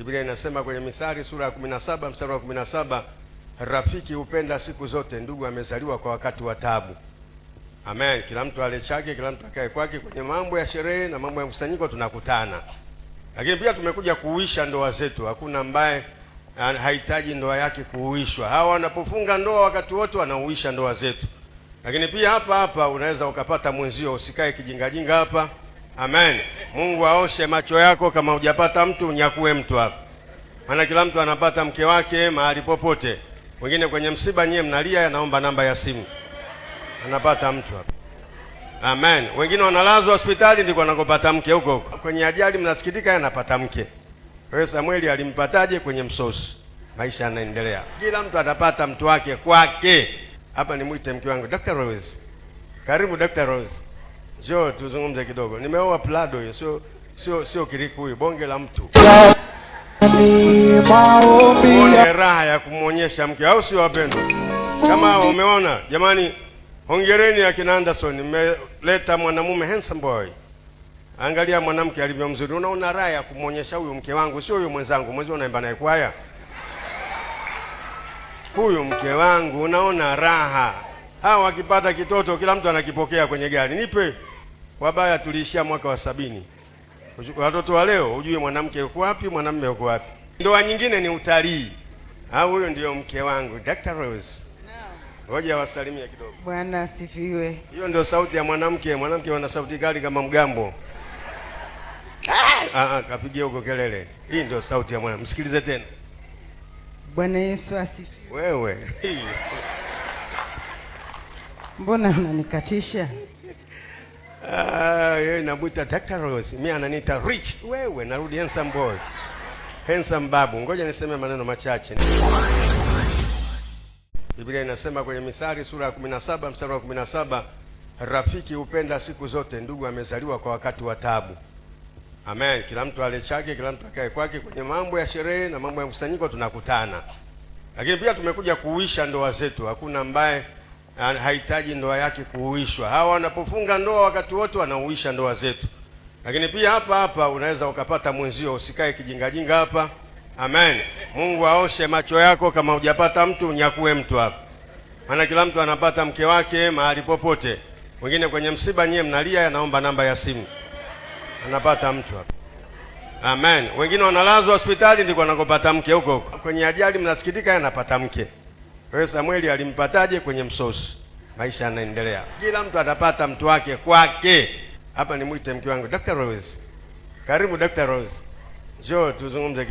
Biblia inasema kwenye Mithali sura ya 17 mstari wa 17, rafiki hupenda siku zote, ndugu amezaliwa kwa wakati wa taabu. Amen. Kila mtu ale chake, kila mtu akae kwake. Kwenye mambo ya sherehe na mambo ya mkusanyiko tunakutana, lakini pia tumekuja kuuisha ndoa zetu. Hakuna ambaye hahitaji ndoa yake kuuishwa. Hawa wanapofunga ndoa wakati wote wanauisha ndoa zetu, lakini pia hapa unaweza ukapata mwenzio. Usikae kijingajinga hapa. Amen. Mungu aoshe macho yako. Kama hujapata mtu, unyakue mtu hapa, maana kila mtu anapata mke wake mahali popote. Wengine kwenye msiba, nyie mnalia, naomba namba ya simu, anapata mtu hapa. Amen. Wengine wanalazwa hospitali, ndiko anakopata mke huko huko. Kwenye ajali mnasikitika, anapata mke. Kwa hiyo Samueli alimpataje? Kwenye msosi. Maisha yanaendelea, kila mtu atapata mtu wake kwake. Hapa nimuite mke wangu, Dr. Rose. Karibu Dr. Rose, njoo tuzungumze kidogo. Nimeoa Plado hiyo, sio kiriku huyu, bonge la mtu. Uone raha ya kumuonyesha mke, au sio wapendwa? Kama umeona jamani, hongereni akina Anderson, nimeleta mwanamume handsome boy. Angalia mwanamke alivyo mzuri. Unaona raha ya kumuonyesha huyu mke wangu, sio huyu mwenzangu. Mwezi unaimba naye kwaya. Huyu mke wangu, unaona raha. Hawa wakipata kitoto kila mtu anakipokea kwenye gari. Nipe wabaya, tuliishia mwaka wa 70. Watoto wa leo ujue mwanamke yuko wapi, mwanamume yuko wapi. Ndoa nyingine ni utalii. Huyo ndio mke wangu, Dr. Rose. Ngoja wasalimie kidogo. Bwana asifiwe. Hiyo ndio sauti ya mwanamke. Mwanamke wana sauti kali kama mgambo. Kapigia huko kelele. Hii ndio sauti ya mwanamke. Msikilize tena. Bwana Yesu asifiwe. Wewe. Mbona unanikatisha? Yeye namuita Dr. Rose. Mimi ananiita Rich. Wewe narudi handsome boy. Handsome babu. Ngoja niseme maneno machache. Biblia inasema kwenye Mithali sura ya 17 mstari wa 17, rafiki hupenda siku zote, ndugu amezaliwa kwa wakati wa taabu. Amen. Kila mtu ale chake, kila mtu akae kwake. Kwenye mambo ya sherehe na mambo ya mkusanyiko tunakutana, lakini pia tumekuja kuuisha ndoa zetu. Hakuna ambaye hahitaji ndoa yake kuuishwa. Hawa wanapofunga ndoa wakati wote wanauisha ndoa zetu, lakini pia hapa unaweza ukapata mwenzio. Usikae kijingajinga hapa. Amen. Mungu aoshe macho yako. Kama hujapata mtu, unyakue mtu hapa, maana kila mtu anapata mke wake mahali popote. Wengine kwenye msiba, nyie mnalia, naomba namba ya simu, anapata mtu hapa. Amen. Wengine wanalazwa hospitali, ndiko anakopata mke huko huko. Kwenye ajali mnasikitika, anapata mke. Kwa hiyo Samueli alimpataje? Kwenye msosi. Maisha yanaendelea, kila mtu atapata mtu wake kwake. Hapa nimuite mke wangu, Dr. Rose. Karibu Dr. Rose, njoo tuzungumze.